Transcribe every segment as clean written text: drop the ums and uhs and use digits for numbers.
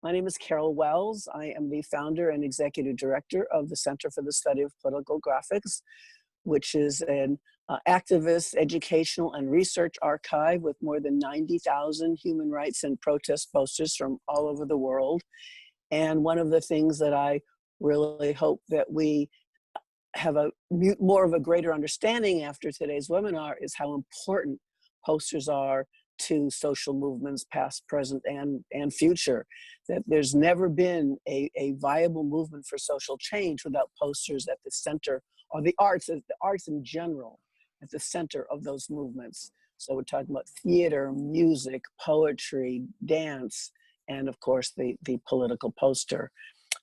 My name is Carol Wells. I am the founder and executive director of the Center for the Study of Political Graphics, which is an activist, educational, and research archive with more than 90,000 human rights and protest posters from all over the world. And one of the things that I really hope that we have more of a greater understanding after today's webinar is how important posters are to social movements, past, present, and future. That there's never been a viable movement for social change without posters at the center, or the arts in general, at the center of those movements. So we're talking about theater, music, poetry, dance, and of course the political poster.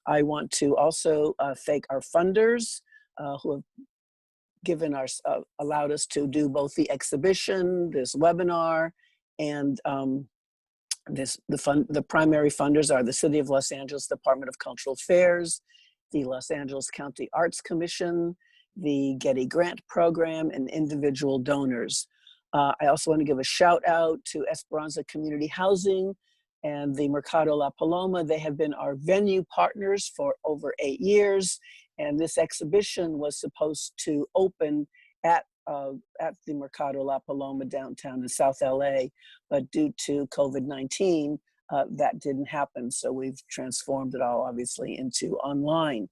I want to also thank our funders who have given us, allowed us to do both the exhibition, this webinar, and the primary funders are the City of Los Angeles Department of Cultural Affairs, the Los Angeles County Arts Commission, the Getty Grant Program, and individual donors. I also want to give a shout out to Esperanza Community Housing and the Mercado La Paloma. They have been our venue partners for over 8 years. And this exhibition was supposed to open at the Mercado La Paloma downtown in South LA, but due to COVID-19, that didn't happen. So we've transformed it all obviously into online.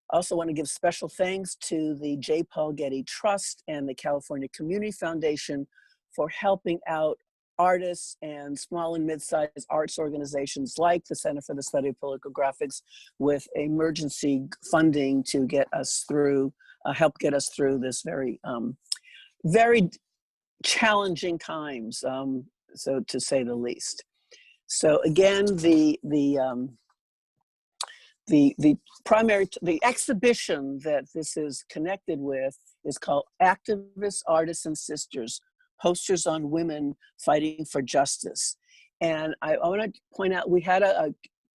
Also want to give special thanks to the J. Paul Getty Trust and the California Community Foundation for helping out artists and small and mid-sized arts organizations like the Center for the Study of Political Graphics with emergency funding to get us through, help get us through this very, very challenging times, so to say the least. So again, the exhibition that this is connected with is called Activists, Artists, and Sisters, Posters on Women Fighting for Justice. And I want to point out, we had a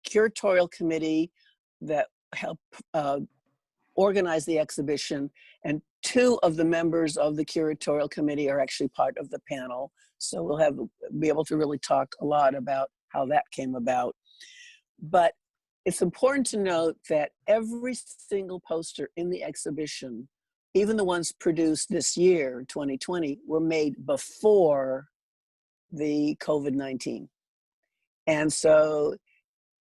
curatorial committee that helped organize the exhibition, and 2 of the members of the curatorial committee are actually part of the panel. So we'll be able to really talk a lot about how that came about. But it's important to note that every single poster in the exhibition, even the ones produced this year, 2020, were made before the COVID-19. And so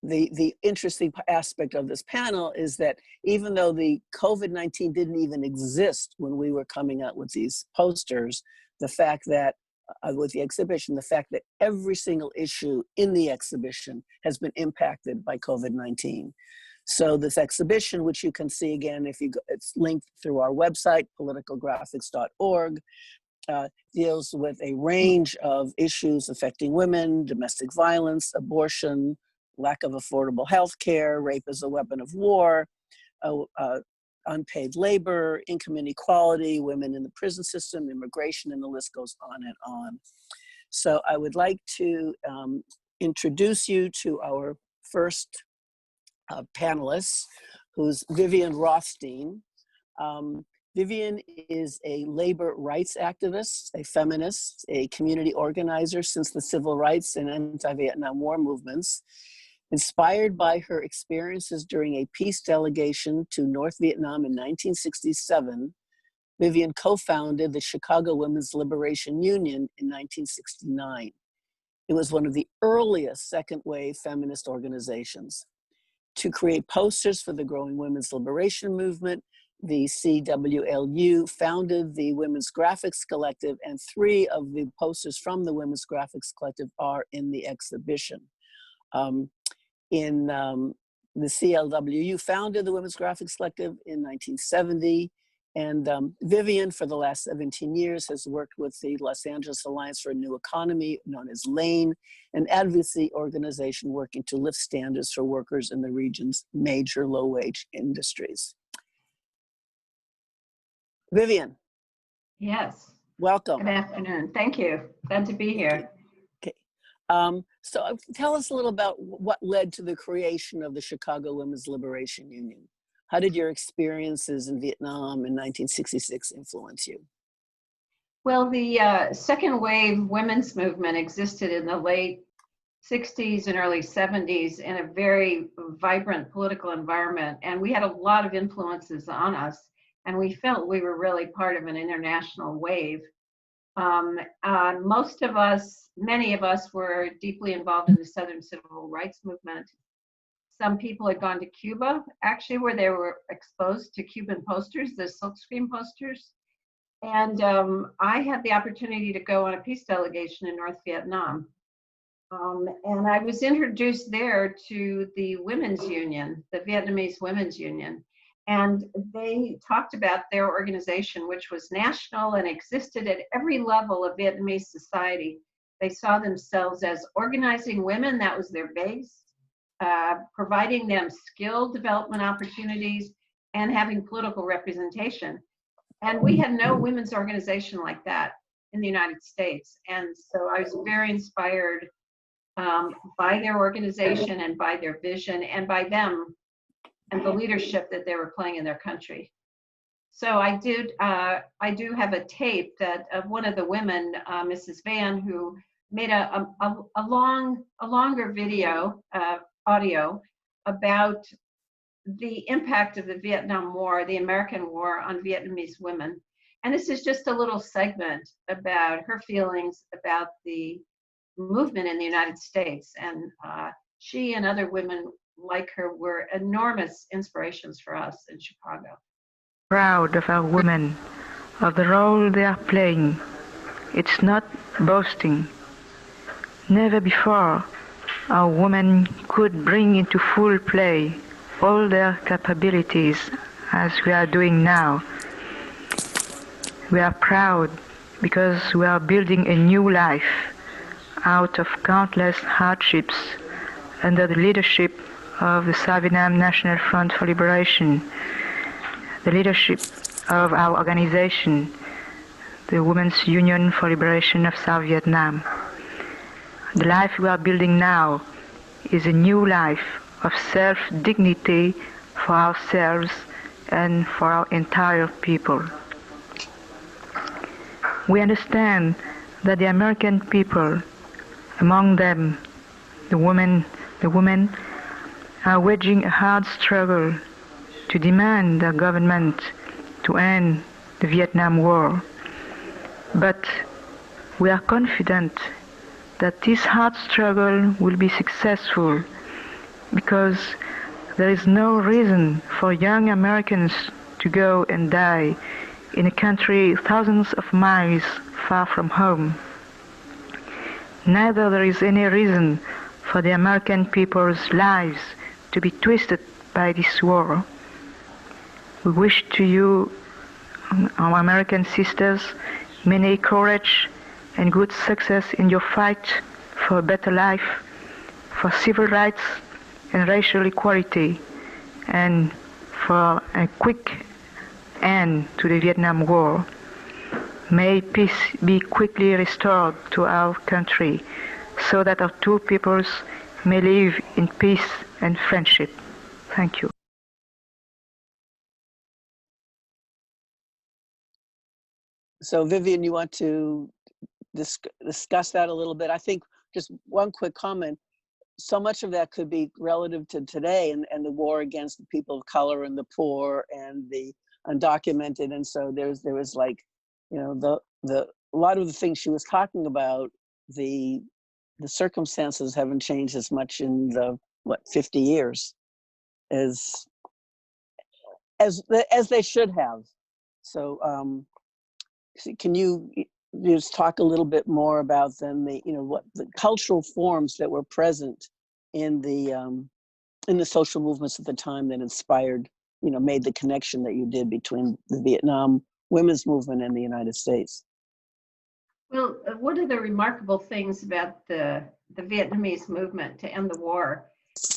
the interesting aspect of this panel is that even though the COVID-19 didn't even exist when we were coming out with these posters, the fact that with the exhibition, the fact that every single issue in the exhibition has been impacted by COVID-19. So this exhibition, which you can see again, if you go, it's linked through our website, politicalgraphics.org, deals with a range of issues affecting women, domestic violence, abortion, lack of affordable health care, rape as a weapon of war, unpaid labor, income inequality, women in the prison system, immigration, and the list goes on and on. So I would like to introduce you to our first panelist, who's Vivian Rothstein. Vivian is a labor rights activist, a feminist, a community organizer since the civil rights and anti-Vietnam War movements. Inspired by her experiences during a peace delegation to North Vietnam in 1967, Vivian co-founded the Chicago Women's Liberation Union in 1969. It was one of the earliest second-wave feminist organizations. To create posters for the growing women's liberation movement, the CWLU founded the Women's Graphics Collective, and 3 of the posters from the Women's Graphics Collective are in the exhibition. The CLWU founded the Women's Graphics Collective in 1970, and Vivian, for the last 17 years, has worked with the Los Angeles Alliance for a New Economy, known as LANE, an advocacy organization working to lift standards for workers in the region's major low-wage industries. Vivian. Yes. Welcome. Good afternoon. Thank you. Glad to be here. Okay. So tell us a little about what led to the creation of the Chicago Women's Liberation Union. How did your experiences in Vietnam in 1966 influence you? Well, the second wave women's movement existed in the late 60s and early 70s in a very vibrant political environment. And we had a lot of influences on us. And we felt we were really part of an international wave. Most of us, many of us were deeply involved in the Southern Civil Rights Movement. Some people had gone to Cuba, actually, where they were exposed to Cuban posters, the silkscreen posters. And I had the opportunity to go on a peace delegation in North Vietnam. And I was introduced there to the Women's Union, the Vietnamese Women's Union. And they talked about their organization, which was national and existed at every level of Vietnamese society. They saw themselves as organizing women, that was their base, providing them skill development opportunities, and having political representation. And we had no women's organization like that in the United States. And so I was very inspired by their organization and by their vision and by them and the leadership that they were playing in their country. So I do have a tape that of one of the women, Mrs. Van, who made a longer video, audio about the impact of the Vietnam War, the American War on Vietnamese women. And this is just a little segment about her feelings about the movement in the United States. And she and other women like her were enormous inspirations for us in Chicago. Proud of our women, of the role they are playing. It's not boasting. Never before our women could bring into full play all their capabilities as we are doing now. We are proud because we are building a new life out of countless hardships under the leadership of the South Vietnam National Front for Liberation, the leadership of our organization, the Women's Union for Liberation of South Vietnam. The life we are building now is a new life of self-dignity for ourselves and for our entire people. We understand that the American people, among them the women, are waging a hard struggle to demand their government to end the Vietnam War. But we are confident that this hard struggle will be successful because there is no reason for young Americans to go and die in a country thousands of miles far from home. Neither there is any reason for the American people's lives to be twisted by this war. We wish to you, our American sisters, many courage and good success in your fight for a better life, for civil rights and racial equality, and for a quick end to the Vietnam War. May peace be quickly restored to our country so that our two peoples may live in peace and friendship. Thank you. So Vivian, you want to discuss that a little bit? I think just one quick comment. So much of that could be relative to today and the war against the people of color and the poor and the undocumented. And so there was like, you know, a lot of the things she was talking about, the circumstances haven't changed as much in the 50 years as they should have. So can you just talk a little bit more about then what the cultural forms that were present in the social movements at the time that inspired, made the connection that you did between the Vietnam women's movement and the United States? Well, one of the remarkable things about the Vietnamese movement to end the war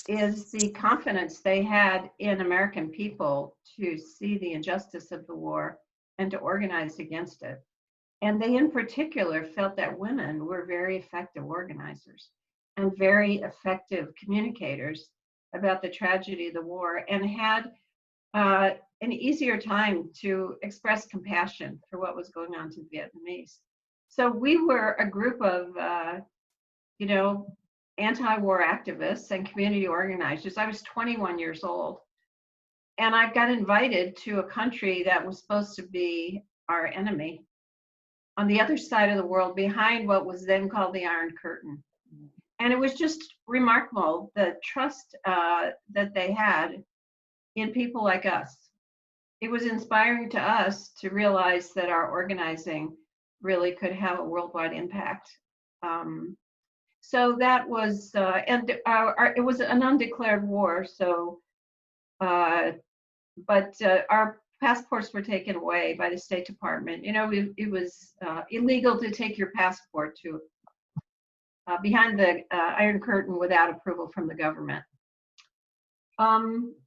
is the confidence they had in American people to see the injustice of the war and to organize against it. And they in particular felt that women were very effective organizers and very effective communicators about the tragedy of the war, and had an easier time to express compassion for what was going on to the Vietnamese. So we were a group of, anti-war activists and community organizers. I was 21 years old, and I got invited to a country that was supposed to be our enemy on the other side of the world, behind what was then called the Iron Curtain. And it was just remarkable, the trust that they had in people like us. It was inspiring to us to realize that our organizing really could have a worldwide impact. So that was, it was an undeclared war, so, but our passports were taken away by the State Department. You know, it was illegal to take your passport to behind the Iron Curtain without approval from the government.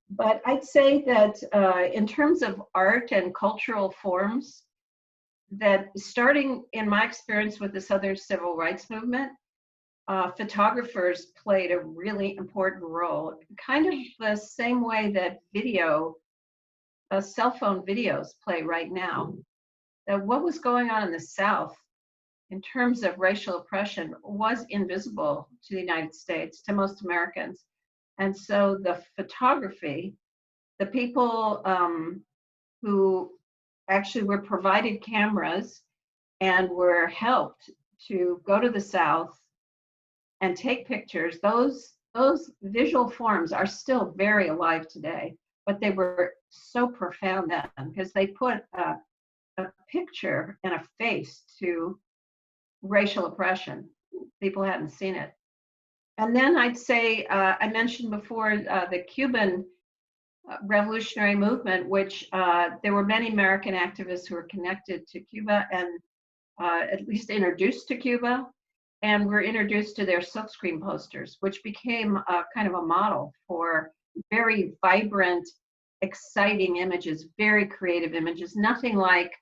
But I'd say that in terms of art and cultural forms, that starting in my experience with the Southern Civil Rights Movement, photographers played a really important role, kind of the same way that cell phone videos play right now. That what was going on in the South in terms of racial oppression was invisible to the United States, to most Americans. And so the photography, the people who actually were provided cameras and were helped to go to the South and take pictures, those visual forms are still very alive today, but they were so profound then because they put a picture and a face to racial oppression. People hadn't seen it. And then I'd say, I mentioned before the Cuban revolutionary movement, which there were many American activists who were connected to Cuba and at least introduced to Cuba, and were introduced to their silkscreen posters, which became kind of a model for very vibrant, exciting images, very creative images, nothing like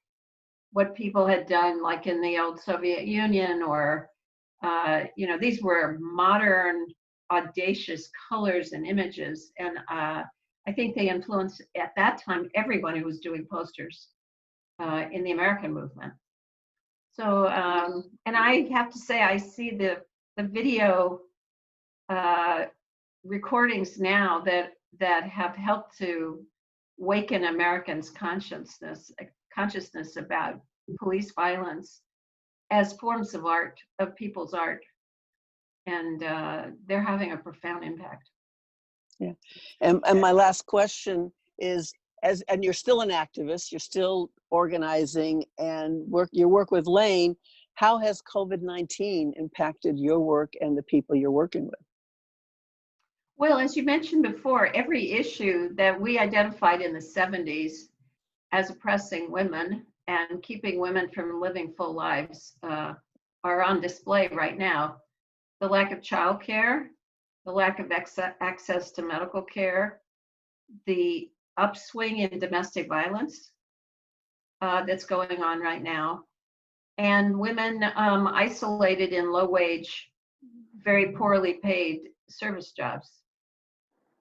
what people had done like in the old Soviet Union or, you know, these were modern, audacious colors and images. And I think they influenced, at that time, everyone who was doing posters in the American movement. So, and I have to say, I see the video recordings now that have helped to waken Americans' consciousness about police violence as forms of art, of people's art. And they're having a profound impact. Yeah. And my last question is, and you're still an activist, you're still organizing and your work with Lane, how has COVID-19 impacted your work and the people you're working with? Well, as you mentioned before, every issue that we identified in the 70s as oppressing women and keeping women from living full lives are on display right now. The lack of childcare, the lack of access to medical care, the upswing in domestic violence that's going on right now, and women isolated in low-wage, very poorly paid service jobs.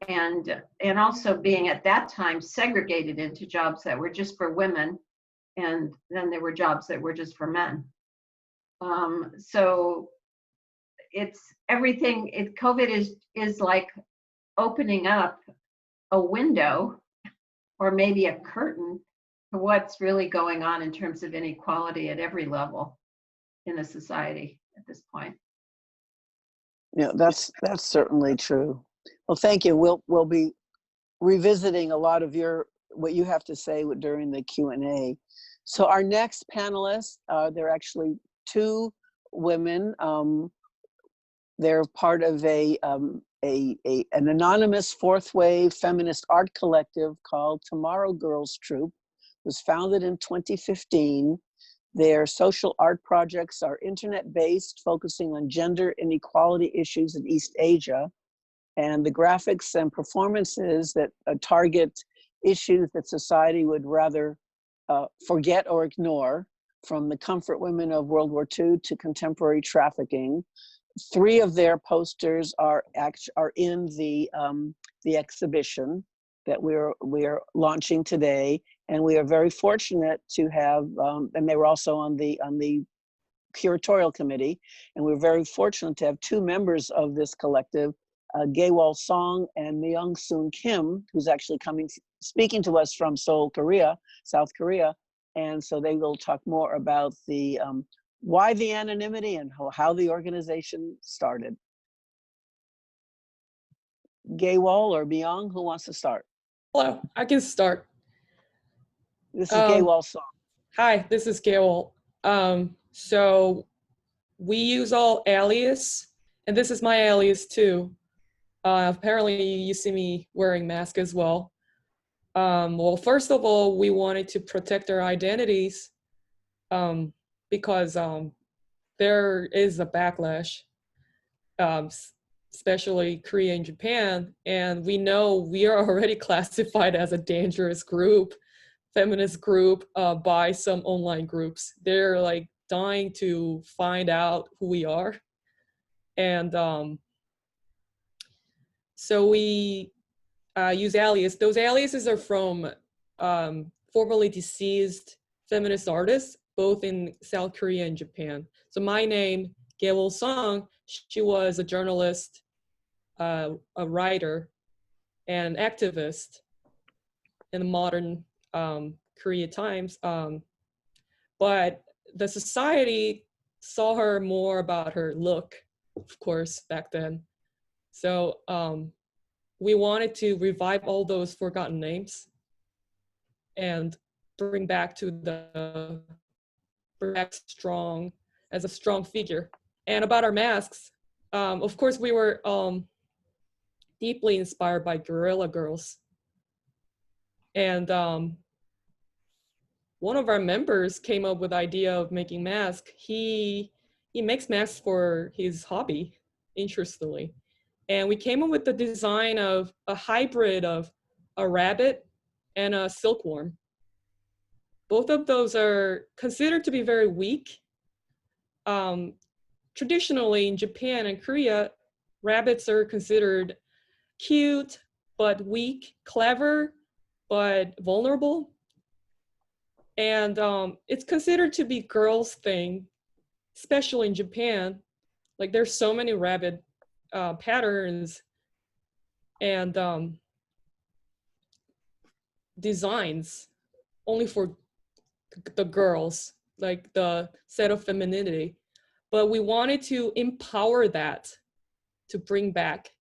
And also being at that time segregated into jobs that were just for women, and then there were jobs that were just for men. So it's everything. COVID is like opening up a window, or maybe a curtain, to what's really going on in terms of inequality at every level in the society at this point. Yeah, that's certainly true. Well, thank you. We'll be revisiting a lot of what you have to say during the Q&A. So our next panelists, they're actually two women. They're part of an anonymous fourth wave feminist art collective called Tomorrow Girls Troupe. It was founded in 2015. Their social art projects are internet-based, focusing on gender inequality issues in East Asia. And the graphics and performances that target issues that society would rather forget or ignore, from the comfort women of World War II to contemporary trafficking. 3 of their posters are in the exhibition that we're launching today, and we are very fortunate to have. And they were also on the curatorial committee, and we're very fortunate to have two members of this collective, Gaewol Song and Myung Soon Kim, who's actually speaking to us from Seoul, Korea, South Korea. And so they will talk more about the why the anonymity and how the organization started. Gaewol or Myung, who wants to start? Hello, I can start. This is Gaewol Song. Hi, this is Gaewol. So we use all alias, and this is my alias too. Apparently you see me wearing mask as well. Well, first of all, we wanted to protect our identities because there is a backlash, especially Korea and Japan, and we know we are already classified as a dangerous group, feminist group, by some online groups. They're like dying to find out who we are. And so we use alias. Those aliases are from formerly deceased feminist artists, both in South Korea and Japan. So my name, Gaewol Song, she was a journalist, a writer, and activist in the modern Korea times. But the society saw her more about her look, of course, back then. So we wanted to revive all those forgotten names and bring back strong as a strong figure. And about our masks, of course, we were deeply inspired by Guerrilla Girls. And one of our members came up with the idea of making masks. He makes masks for his hobby, interestingly. And we came up with the design of a hybrid of a rabbit and a silkworm. Both of those are considered to be very weak. Traditionally in Japan and Korea, rabbits are considered cute, but weak, clever, but vulnerable. And it's considered to be girls' thing, especially in Japan. Like there's so many rabbit patterns and designs only for the girls, like the set of femininity. But we wanted to empower that, to bring back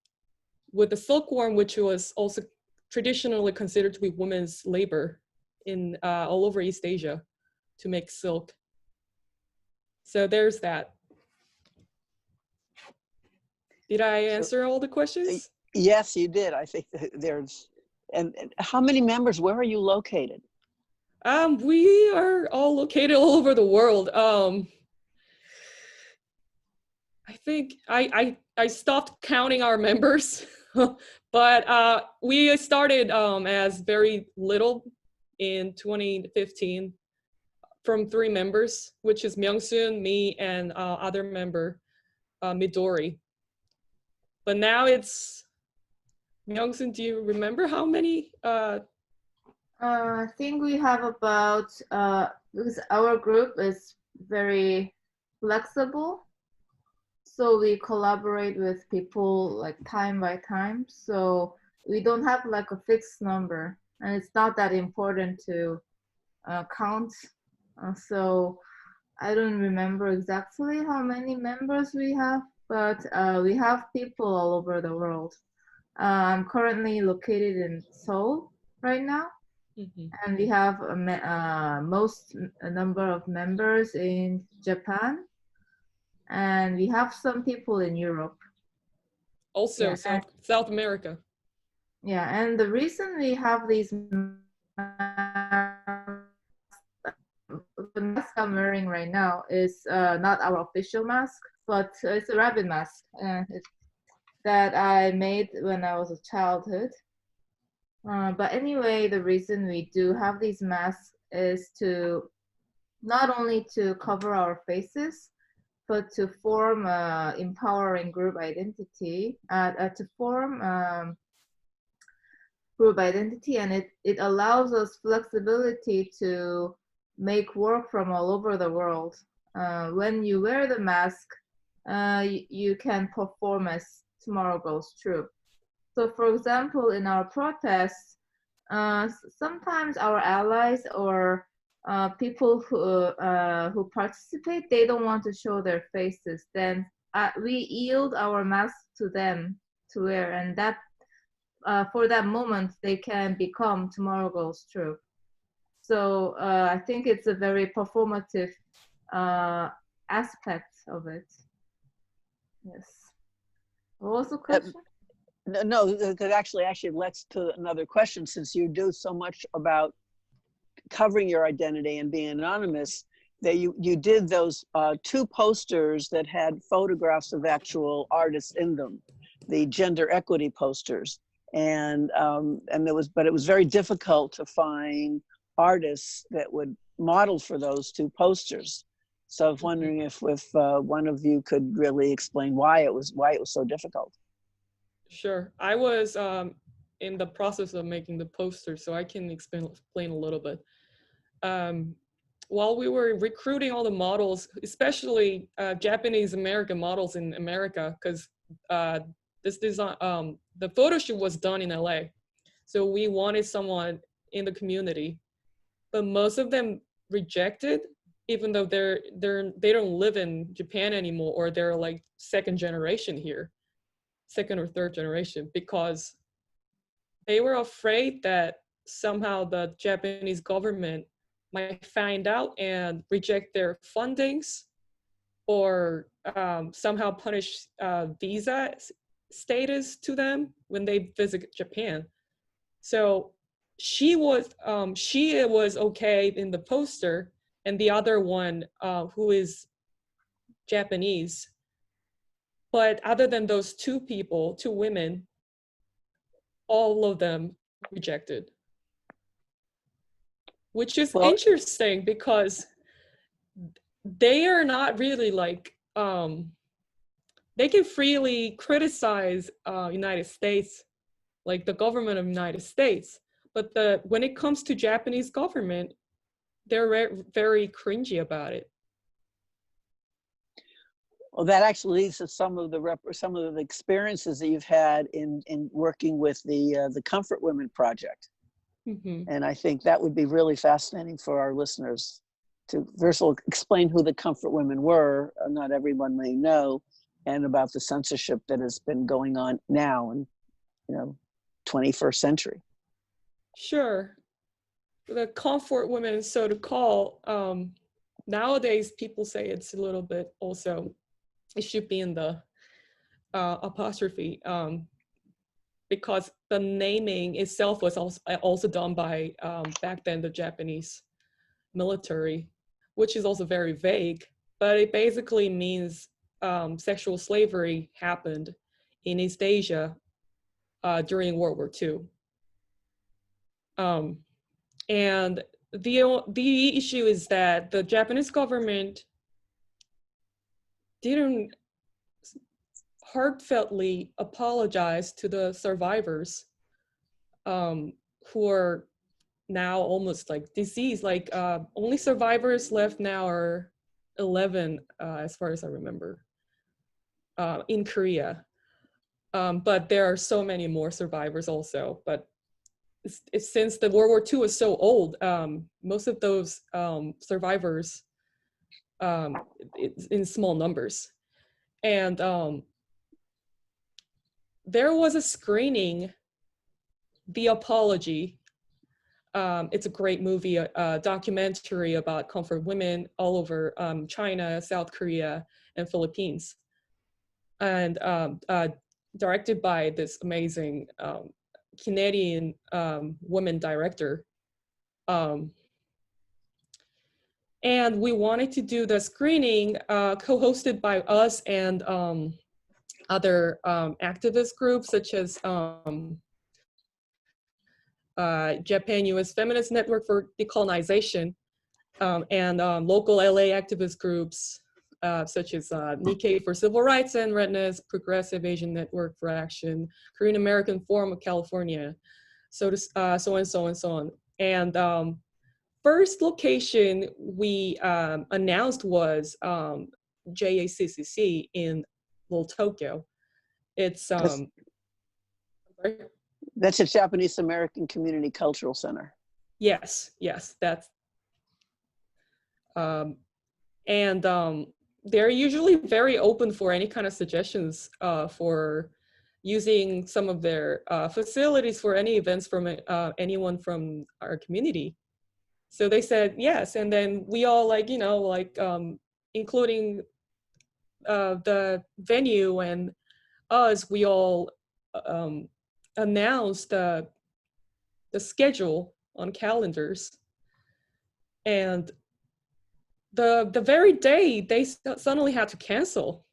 with the silkworm, which was also traditionally considered to be women's labor in all over East Asia to make silk. So there's that. Did I answer all the questions? Yes, you did. I think there's, and how many members, where are you located? We are all located all over the world. I think I stopped counting our members, but we started as very little in 2015 from 3 members, which is Myung-soon, me, and other member, Midori. But now it's, Myung-soon, do you remember how many? I think we have about, because our group is very flexible, so we collaborate with people like time by time. So we don't have like a fixed number, and it's not that important to count. So I don't remember exactly how many members we have, but we have people all over the world. I'm currently located in Seoul right now. Mm-hmm. And we have a number of members in Japan, and we have some people in Europe. Also, Yeah, South America. Yeah, and the reason we have these, the mask I'm wearing right now is not our official mask, but it's a rabbit mask that I made when I was a childhood. But anyway, the reason we do have these masks is to not only to cover our faces, but to form empowering group identity, to form group identity, and it allows us flexibility to make work from all over the world. when you wear the mask, you can perform as Tomorrow Girls Troupe. So for example, in our protests, sometimes our allies or people who participate, they don't want to show their faces. Then we yield our masks to them to wear, and that for that moment they can become Tomorrow Girls Troupe. So I think it's a very performative aspect of it. Yes. What was the question? No, that actually leads to another question. Since you do so much about covering your identity and being anonymous, that you did those 2 posters that had photographs of actual artists in them, the gender equity posters, and it was very difficult to find artists that would model for those 2 posters. So I was wondering if one of you could really explain why it was so difficult. Sure. I was in the process of making the poster, so I can explain a little bit. While we were recruiting all the models, especially Japanese American models in America, because this design, the photo shoot was done in LA, so we wanted someone in the community, but most of them rejected, even though they don't live in Japan anymore, or they're like second or third generation, because they were afraid that somehow the Japanese government might find out and reject their fundings, or somehow punish visa status to them when they visit Japan. So she was okay in the poster, and the other one who is Japanese. But other than those 2 people, 2 women, all of them rejected. Which is interesting, because they are not really like, they can freely criticize United States, like the government of United States. But when it comes to Japanese government, they're very cringy about it. Well, that actually leads to some of the experiences that you've had in working with the Comfort Women Project. Mm-hmm. And I think that would be really fascinating for our listeners to first of all explain who the Comfort Women were. Not everyone may know, and about the censorship that has been going on now in 21st century. Sure. The Comfort Women, so to call, nowadays people say it's a little bit also, it should be in the apostrophe, because the naming itself was also done by, back then, the Japanese military, which is also very vague, but it basically means sexual slavery happened in East Asia during World War II. And the issue is that the Japanese government didn't heartfeltly apologize to the survivors, who are now almost like deceased. Like only survivors left now are 11, as far as I remember, in Korea. But there are so many more survivors also. But since the World War II was so old, most of those survivors, in small numbers. And there was a screening, The Apology. It's a great movie, a documentary about comfort women all over China, South Korea, and Philippines. And directed by this amazing Canadian woman director. And we wanted to do the screening co-hosted by us and other activist groups such as Japan-US Feminist Network for Decolonization, and local LA activist groups such as Nikkei for Civil Rights and Redness, Progressive Asian Network for Action, Korean American Forum of California, so on and so on. And first location we announced was JACCC in Little Tokyo. It's sorry? That's a Japanese American Community Cultural Center. Yes, that's and they're usually very open for any kind of suggestions for using some of their facilities for any events from anyone from our community. So they said yes, and then we all including the venue and us, we all announced the schedule on calendars, and the very day they suddenly had to cancel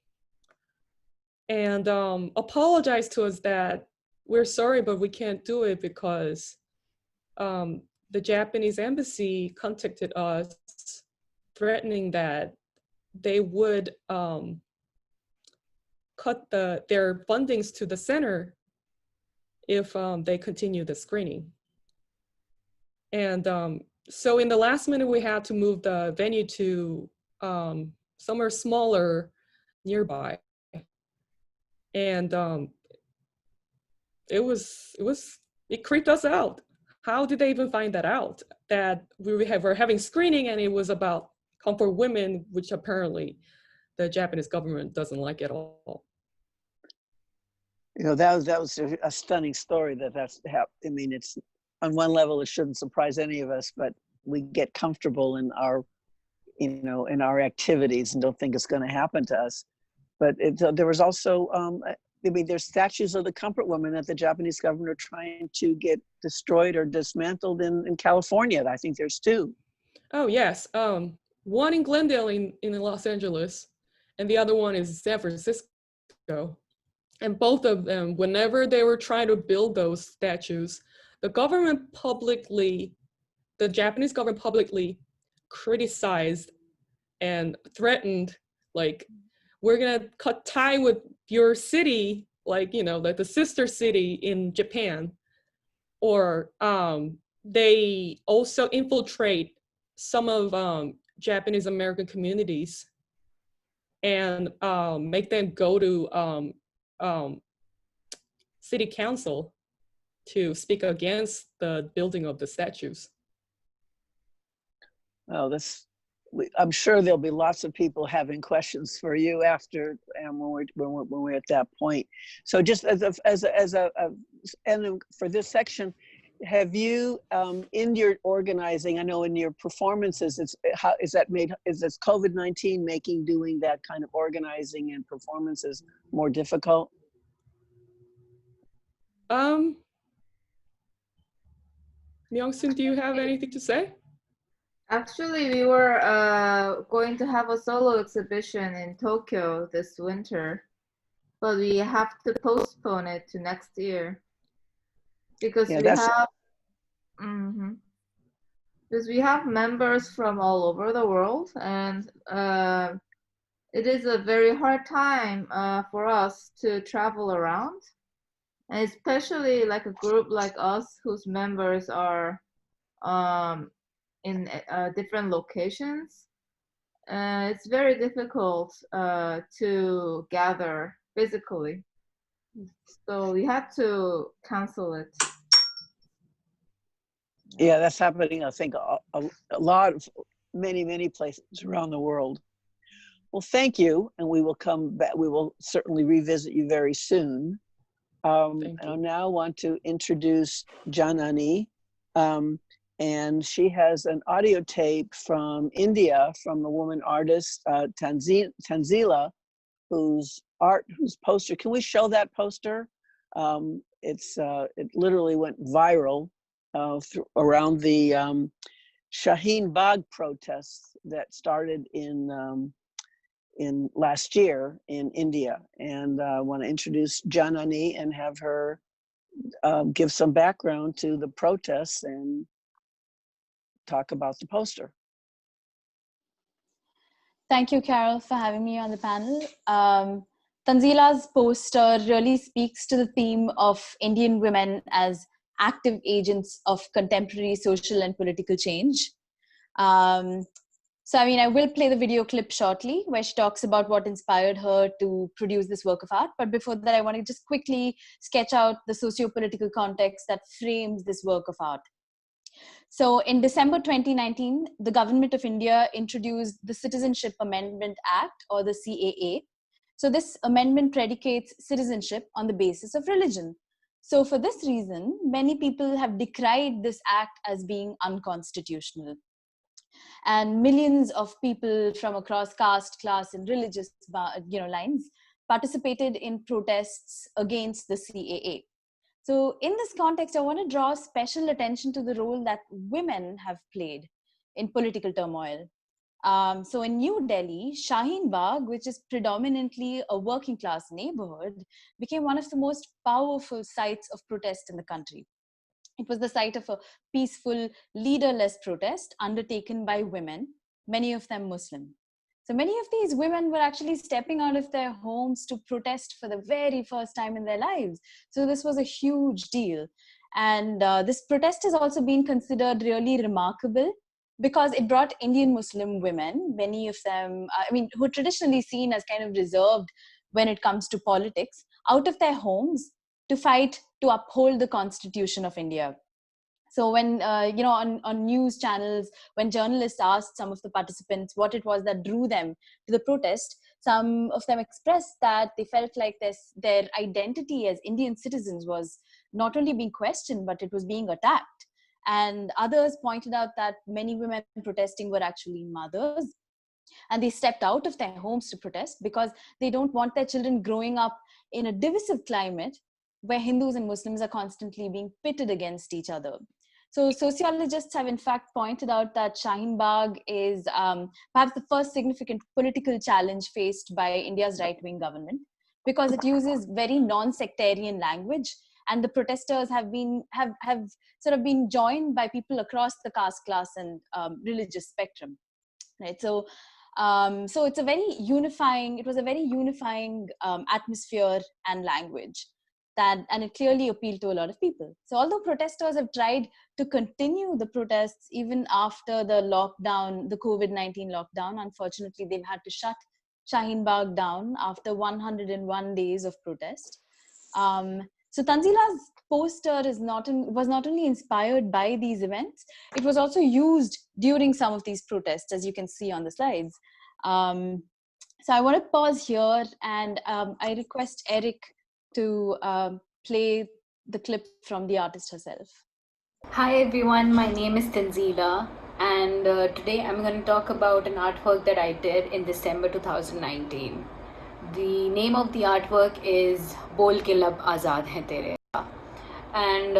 and apologize to us that we're sorry, but we can't do it because the Japanese embassy contacted us threatening that they would cut their fundings to the center if they continue the screening. And so in the last minute, we had to move the venue to somewhere smaller nearby. And it creeped us out. How did they even find that out? That we were having screening and it was about comfort women, which apparently the Japanese government doesn't like at all. You know, that was a stunning story that's happened. I mean, it's on one level, it shouldn't surprise any of us, but we get comfortable in our, you know, in our activities and don't think it's going to happen to us. But there was also, I mean, there's statues of the comfort women that the Japanese government are trying to get destroyed or dismantled in California. I think there's two. Oh, yes. One in Glendale in Los Angeles, and the other one is San Francisco. And both of them, whenever they were trying to build those statues, the Japanese government publicly criticized and threatened, like, we're gonna cut tie with your city, like, you know, like the sister city in Japan. Or they also infiltrate some of Japanese American communities and make them go to city council to speak against the building of the statues. Well, I'm sure there'll be lots of people having questions for you after, and when we're at that point. So just as a and for this section, have you in your organizing? I know in your performances, is this COVID-19 making doing that kind of organizing and performances more difficult? Myung-Soon, do you have anything to say? Actually, we were going to have a solo exhibition in Tokyo this winter, but we have to postpone it to next year because because we have members from all over the world, and it is a very hard time for us to travel around, and especially like a group like us whose members are in different locations. It's very difficult to gather physically. So we had to cancel it. Yeah, that's happening, I think, a lot of many places around the world. Well, thank you, and we will come back. We will certainly revisit you very soon. I now want to introduce Janani, and she has an audio tape from India from a woman artist, Tanzila, whose poster. Can we show that poster? It literally went viral around the Shaheen Bagh protests that started in last year in India. And I want to introduce Janani and have her give some background to the protests and talk about the poster. Thank you, Carol, for having me on the panel. Tanzila's poster really speaks to the theme of Indian women as active agents of contemporary social and political change. So, I mean, I will play the video clip shortly where she talks about what inspired her to produce this work of art. But before that, I want to just quickly sketch out the socio-political context that frames this work of art. So in December 2019, the government of India introduced the Citizenship Amendment Act, or the CAA. So this amendment predicates citizenship on the basis of religion. So for this reason, many people have decried this act as being unconstitutional. And millions of people from across caste, class, and religious lines participated in protests against the CAA. So in this context, I want to draw special attention to the role that women have played in political turmoil. So in New Delhi, Shaheen Bagh, which is predominantly a working class neighborhood, became one of the most powerful sites of protest in the country. It was the site of a peaceful, leaderless protest undertaken by women, many of them Muslim. So many of these women were actually stepping out of their homes to protest for the very first time in their lives. So this was a huge deal. And this protest has also been considered really remarkable because it brought Indian Muslim women, many of them, who are traditionally seen as kind of reserved when it comes to politics, out of their homes to fight to uphold the Constitution of India. So when, on news channels, when journalists asked some of the participants what it was that drew them to the protest, some of them expressed that they felt like their identity as Indian citizens was not only being questioned, but it was being attacked. And others pointed out that many women protesting were actually mothers, and they stepped out of their homes to protest because they don't want their children growing up in a divisive climate where Hindus and Muslims are constantly being pitted against each other. So sociologists have in fact pointed out that Shaheen Bagh is perhaps the first significant political challenge faced by India's right-wing government, because it uses very non-sectarian language, and the protesters have sort of been joined by people across the caste, class, and religious spectrum, right? So it was a very unifying atmosphere and language. And it clearly appealed to a lot of people. So although protesters have tried to continue the protests even after the lockdown, the COVID-19 lockdown, unfortunately, they've had to shut Shaheen Bagh down after 101 days of protest. So Tanzila's poster was not only inspired by these events, it was also used during some of these protests, as you can see on the slides. So I want to pause here, and I request Eric to play the clip from the artist herself. Hi everyone, my name is Tanzila, and today I'm going to talk about an artwork that I did in December 2019. The name of the artwork is Bol Ke Lab Azad Hain Tere. And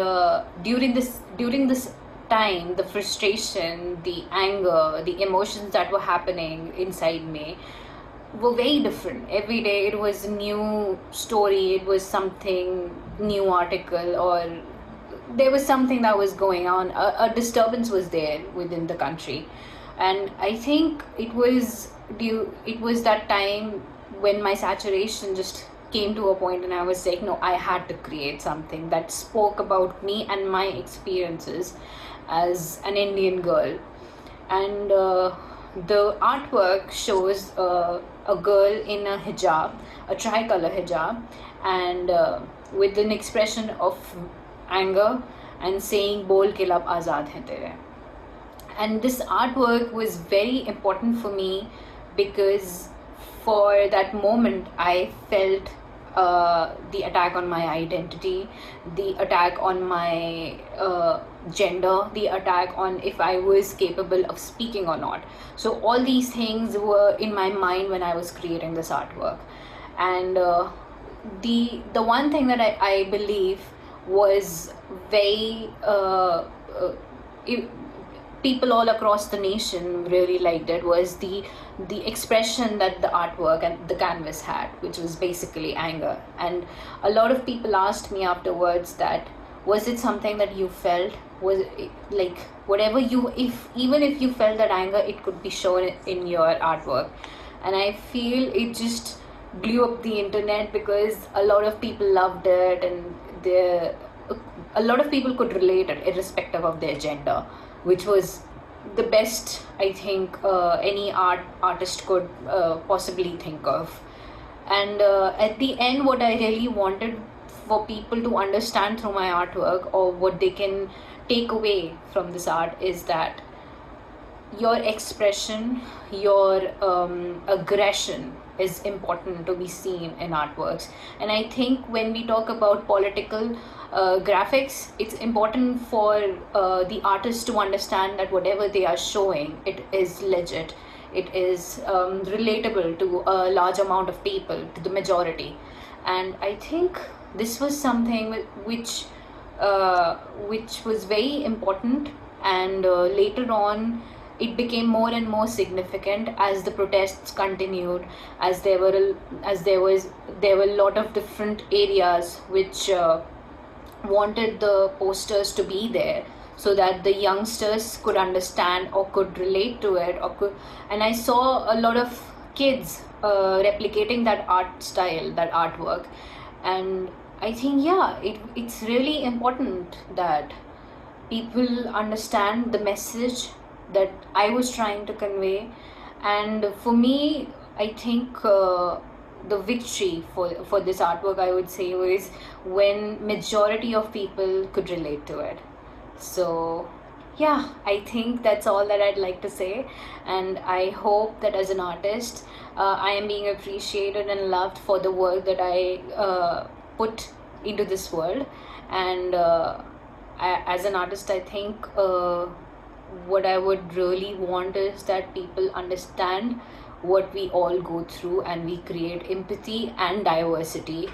during this time, the frustration, the anger, the emotions that were happening inside me were very different. Every day it was a new story, it was something new article, or there was something that was going on. A disturbance was there within the country, and I think it was that time when my saturation just came to a point, and I was like, no, I had to create something that spoke about me and my experiences as an Indian girl. And the artwork shows a girl in a hijab, a tricolor hijab, and with an expression of anger and saying Bol Ke Lab Azad Hain Tere. And this artwork was very important for me because for that moment I felt the attack on my identity, the attack on my gender, the attack on if I was capable of speaking or not. So all these things were in my mind when I was creating this artwork. And the one thing that I believe was very people all across the nation really liked it was the expression that the artwork and the canvas had, which was basically anger. And a lot of people asked me afterwards that, was it something that you felt? Was it, like, whatever even if you felt that anger, it could be shown in your artwork. And I feel it just blew up the internet because a lot of people loved it, and a lot of people could relate it irrespective of their gender, which was the best I think any artist could possibly think of. And at the end, what I really wanted for people to understand through my artwork, or what they can take away from this art, is that your expression, your aggression is important to be seen in artworks. And I think when we talk about political graphics, it's important for the artist to understand that whatever they are showing, it is legit, it is relatable to a large amount of people, to the majority. And I think this was something which was very important. And later on, it became more and more significant as the protests continued, as there were a lot of different areas which wanted the posters to be there, so that the youngsters could understand or could relate to it, and I saw a lot of kids replicating that art style, that artwork. And I think, yeah, it's really important that people understand the message that I was trying to convey. And for me, I think the victory for this artwork, I would say, was when majority of people could relate to it. So yeah, I think that's all that I'd like to say. And I hope that as an artist, I am being appreciated and loved for the work that I put into this world. And as an artist, I think what I would really want is that people understand what we all go through, and we create empathy and diversity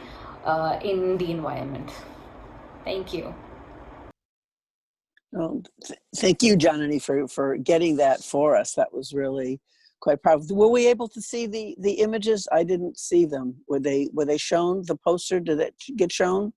in the environment. Thank you. Well, thank you, Janani, for getting that for us. That was really quite powerful. Were we able to see the images? I didn't see them. Were they shown? The poster, did it get shown?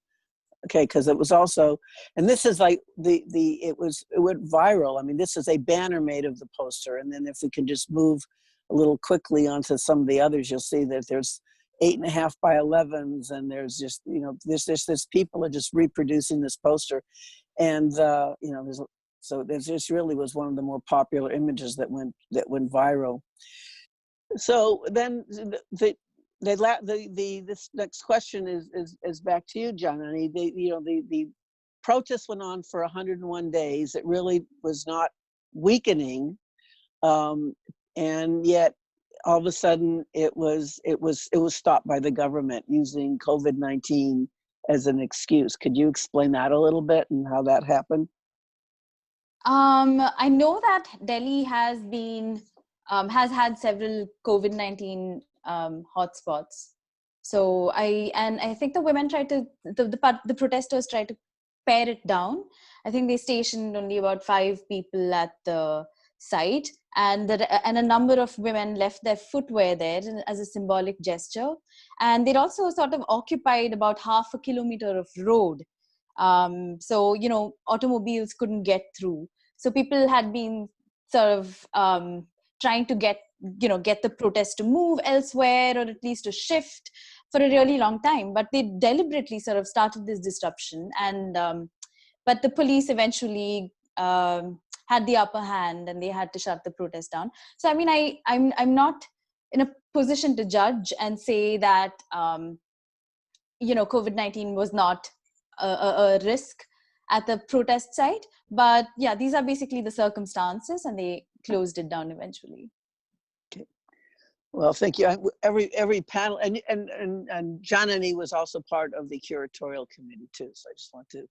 Okay, because it was also, and this is like it went viral. I mean, this is a banner made of the poster, and then if we can just move a little quickly onto some of the others, you'll see that there's 8.5 by 11s, and there's just, you know, this people are just reproducing this poster, and you know, this really was one of the more popular images that went viral. So then this next question is back to you, Janani. The protest went on for 101 days. It really was not weakening, and yet all of a sudden it was stopped by the government using COVID-19 as an excuse. Could you explain that a little bit and how that happened? I know that Delhi has had several COVID-19 hotspots. So I think the women tried to, the protesters tried to pare it down. I think they stationed only about 5 people at the site, and a number of women left their footwear there as a symbolic gesture. And they'd also sort of occupied about half a kilometer of road. So, you know, automobiles couldn't get through. So people had been sort of trying to get the protest to move elsewhere, or at least to shift, for a really long time. But they deliberately sort of started this disruption, and but the police eventually had the upper hand, and they had to shut the protest down. So I mean, I'm not in a position to judge and say that COVID-19 was not a risk at the protest site. But yeah, these are basically the circumstances, and they closed it down eventually. Okay. Well, thank you. Every panel, and Janani was also part of the curatorial committee too. So I just want to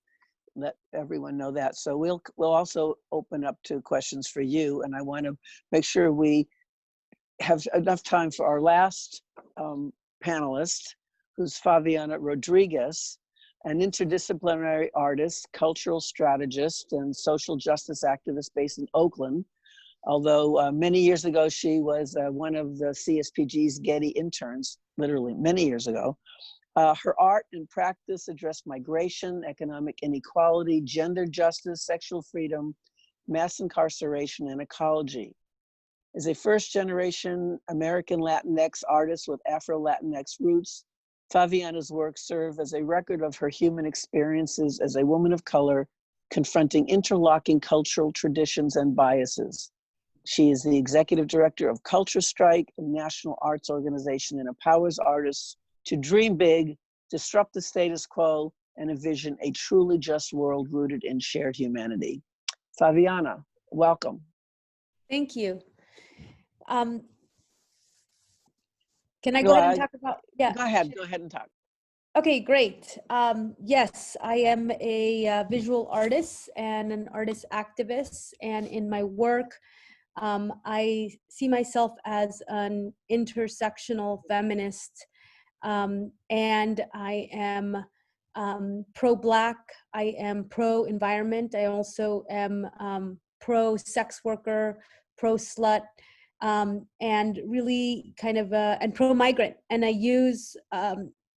let everyone know that. So we'll also open up to questions for you, and I want to make sure we have enough time for our last panelist, who's Favianna Rodriguez, an interdisciplinary artist, cultural strategist, and social justice activist based in Oakland. Although many years ago, she was one of the CSPG's Getty interns, literally many years ago. Her art and practice address migration, economic inequality, gender justice, sexual freedom, mass incarceration, and ecology. As a first-generation American Latinx artist with Afro-Latinx roots, Favianna's work serve as a record of her human experiences as a woman of color Confronting Interlocking Cultural Traditions and Biases. She is the executive director of Culture Strike, a national arts organization, and empowers artists to dream big, disrupt the status quo, and envision a truly just world rooted in shared humanity. Fabiana, welcome. Thank you. Can I go ahead and talk about? Yeah. Go ahead and talk. Okay, great. Yes, I am a visual artist and an artist activist, and in my work, I see myself as an intersectional feminist, and I am pro-Black, I am pro-environment, I also am pro-sex worker, pro-slut, and really kind of, and pro-migrant. And I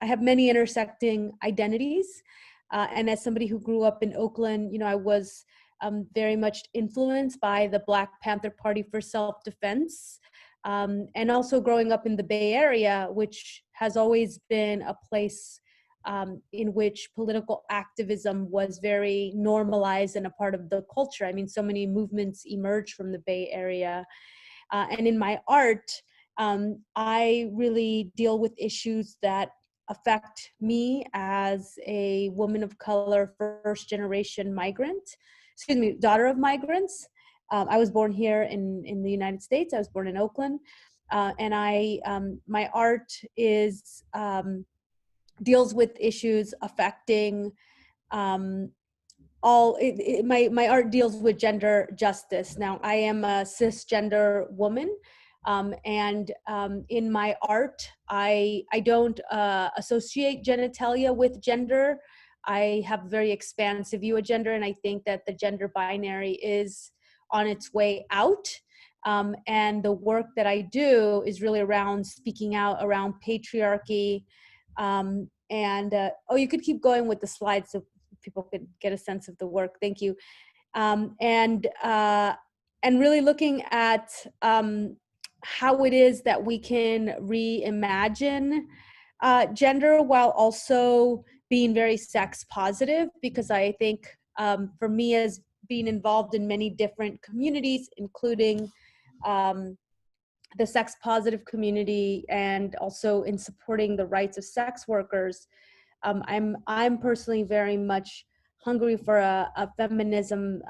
have many intersecting identities. And as somebody who grew up in Oakland, you know, I was very much influenced by the Black Panther Party for self-defense. And also growing up in the Bay Area, which has always been a place in which political activism was very normalized and a part of the culture. I mean, so many movements emerged from the Bay Area. And in my art, I really deal with issues that affect me as a woman of color, first generation daughter of migrants. I was born here in the United States. I was born in Oakland. And my art deals with issues affecting my art deals with gender justice. Now, I am a cisgender woman. And in my art, I don't associate genitalia with gender. I have a very expansive view of gender, and I think that the gender binary is on its way out. And the work that I do is really around speaking out around patriarchy. You could keep going with the slides so people could get a sense of the work. Thank you. And really looking at how it is that we can reimagine gender while also being very sex positive, because I think for me, as being involved in many different communities, including the sex positive community and also in supporting the rights of sex workers, I'm personally very much hungry for a feminism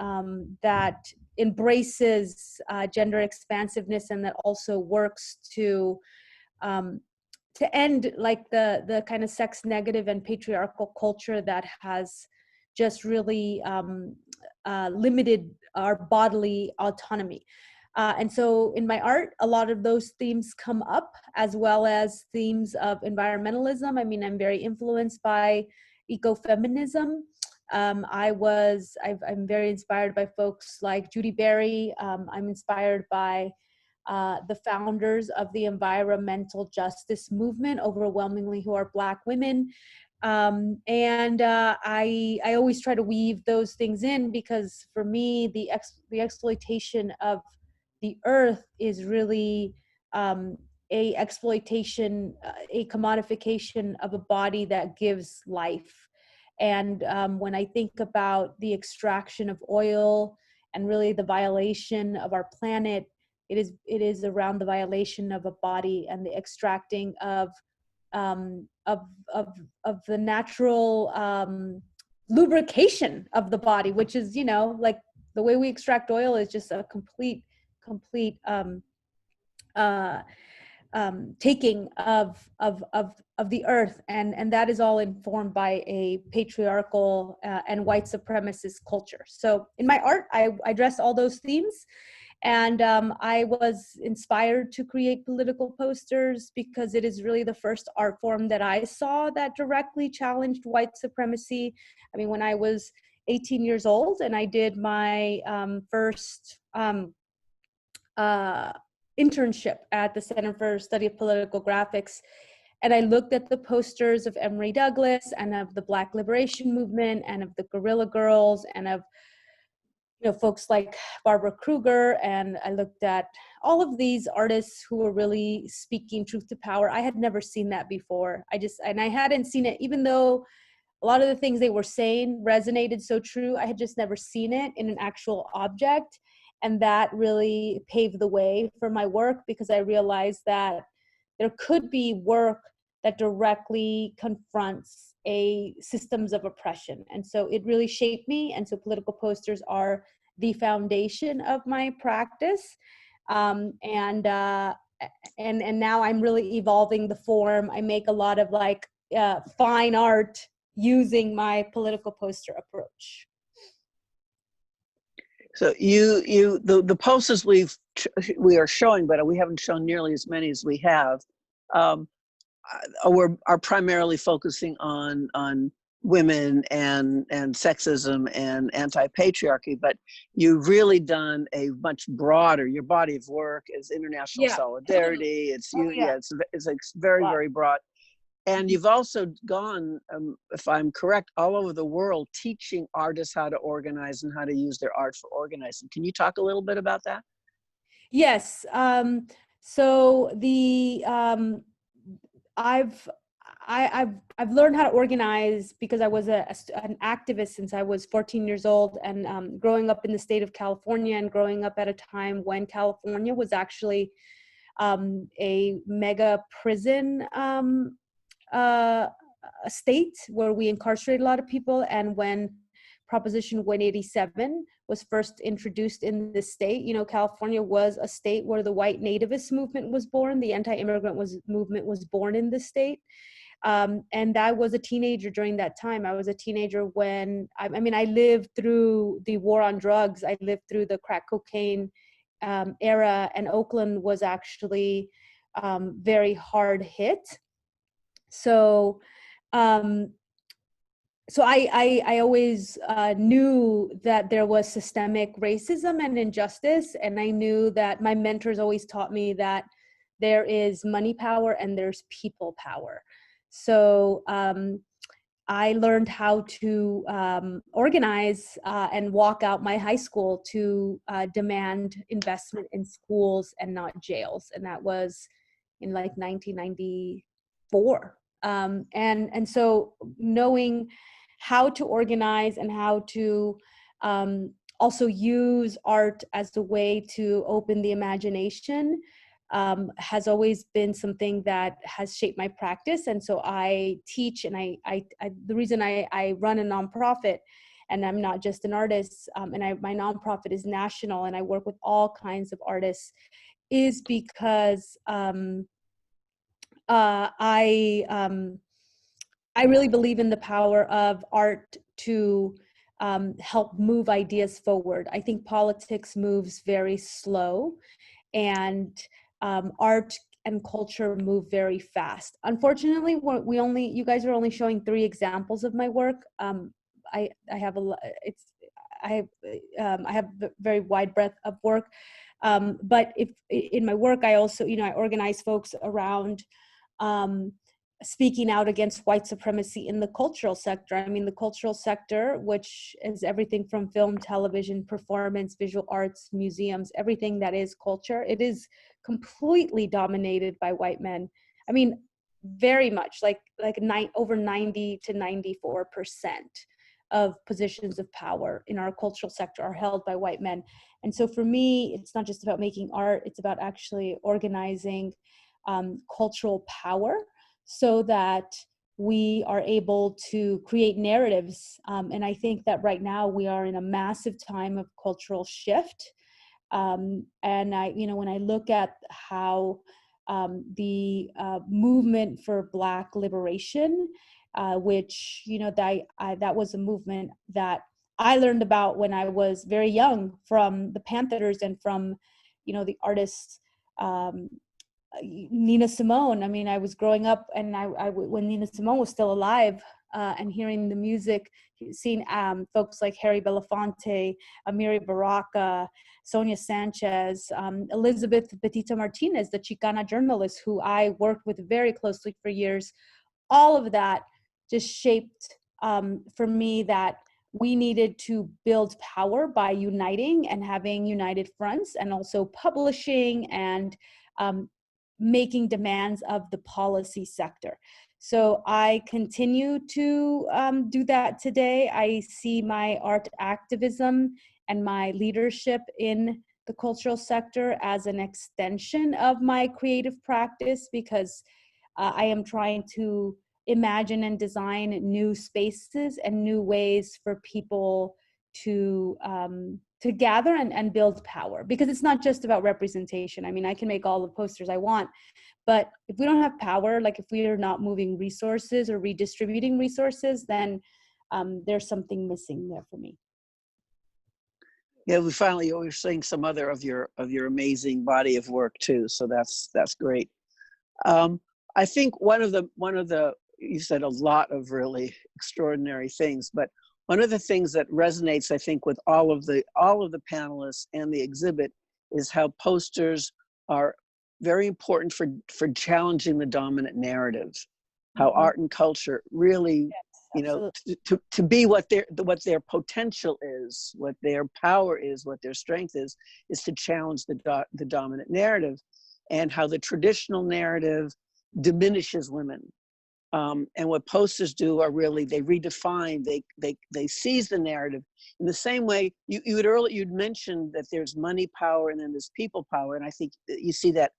that embraces gender expansiveness and that also works to end like the kind of sex negative and patriarchal culture that has just really limited our bodily autonomy. And so in my art, a lot of those themes come up, as well as themes of environmentalism. I mean, I'm very influenced by ecofeminism. I'm very inspired by folks like Judy Berry. I'm inspired by the founders of the environmental justice movement, overwhelmingly who are Black women. I always try to weave those things in, because for me, the exploitation of the earth is really a exploitation, a commodification of a body that gives life. And when I think about the extraction of oil and really the violation of our planet, it is around the violation of a body and the extracting of the natural lubrication of the body, which is, you know, like the way we extract oil is just a complete taking of the earth, and that is all informed by a patriarchal and white supremacist culture. So in my art, I address all those themes. And I was inspired to create political posters because it is really the first art form that I saw that directly challenged white supremacy. I mean, when I was 18 years old and I did my first internship at the Center for Study of Political Graphics, and I looked at the posters of Emory Douglas and of the Black Liberation Movement and of the Guerrilla Girls and of, you know, folks like Barbara Kruger, and I looked at all of these artists who were really speaking truth to power. I had never seen that before. I hadn't seen it, even though a lot of the things they were saying resonated so true. I had just never seen it in an actual object. And that really paved the way for my work, because I realized that there could be work that directly confronts a systems of oppression. And so it really shaped me. And so political posters are the foundation of my practice. And now I'm really evolving the form. I make a lot of like fine art using my political poster approach. So the posters we are showing, but we haven't shown nearly as many as we have, are primarily focusing on women and sexism and anti-patriarchy, but you've really done a much broader, your body of work is international solidarity. It's it's very, very broad. And you've also gone, if I'm correct, all over the world teaching artists how to organize and how to use their art for organizing. Can you talk a little bit about that? Yes. So the I've learned how to organize because I was an activist since I was 14 years old, and growing up in the state of California, and growing up at a time when California was actually a mega prison a state where we incarcerate a lot of people. And when Proposition 187 was first introduced in the state, you know, California was a state where the white nativist movement was born. The anti-immigrant movement was born in the state. And I was a teenager during that time. I was a teenager when, I lived through the war on drugs. I lived through the crack cocaine era, and Oakland was actually very hard hit. So, I always knew that there was systemic racism and injustice, and I knew that my mentors always taught me that there is money power and there's people power. So I learned how to organize and walk out my high school to demand investment in schools and not jails, and that was in like 1994. And so knowing how to organize and how to also use art as a way to open the imagination has always been something that has shaped my practice. And so I teach, and the reason I run a nonprofit, and I'm not just an artist, my nonprofit is national, and I work with all kinds of artists, is because I really believe in the power of art to help move ideas forward. I think politics moves very slow, and art and culture move very fast. Unfortunately, you guys are only showing 3 examples of my work. I have a very wide breadth of work, but if in my work, I also, I organize folks around speaking out against white supremacy in the cultural sector. I mean, the cultural sector, which is everything from film, television, performance, visual arts, museums, everything that is culture, it is completely dominated by white men. I mean, very much, over 90 to 94% of positions of power in our cultural sector are held by white men. And so for me, it's not just about making art, it's about actually organizing cultural power so that we are able to create narratives. And I think that right now we are in a massive time of cultural shift. And when I look at how the movement for Black liberation, which, that was a movement that I learned about when I was very young from the Panthers and from, the artists, Nina Simone. I mean, I was growing up, and when Nina Simone was still alive, and hearing the music, seeing folks like Harry Belafonte, Amiri Baraka, Sonia Sanchez, Elizabeth Petita Martinez, the Chicana journalist who I worked with very closely for years, all of that just shaped for me that we needed to build power by uniting and having united fronts, and also publishing and making demands of the policy sector. So I continue to do that today. I see my art activism and my leadership in the cultural sector as an extension of my creative practice, because I am trying to imagine and design new spaces and new ways for people to gather and build power, because it's not just about representation. I mean, I can make all the posters I want, but if we don't have power, like if we are not moving resources or redistributing resources, then there's something missing there for me. Yeah, we're seeing some other of your amazing body of work too. So that's great. I think one of the you said a lot of really extraordinary things, but one of the things that resonates, I think, with all of the panelists and the exhibit is how posters are very important for challenging the dominant narrative. How art and culture really, you know, to be what their potential is, what their power is, what their strength is to challenge the dominant narrative, and how the traditional narrative diminishes women. And what posters do are really, they redefine, they seize the narrative in the same way you'd mentioned that there's money power and then there's people power, and I think you see that,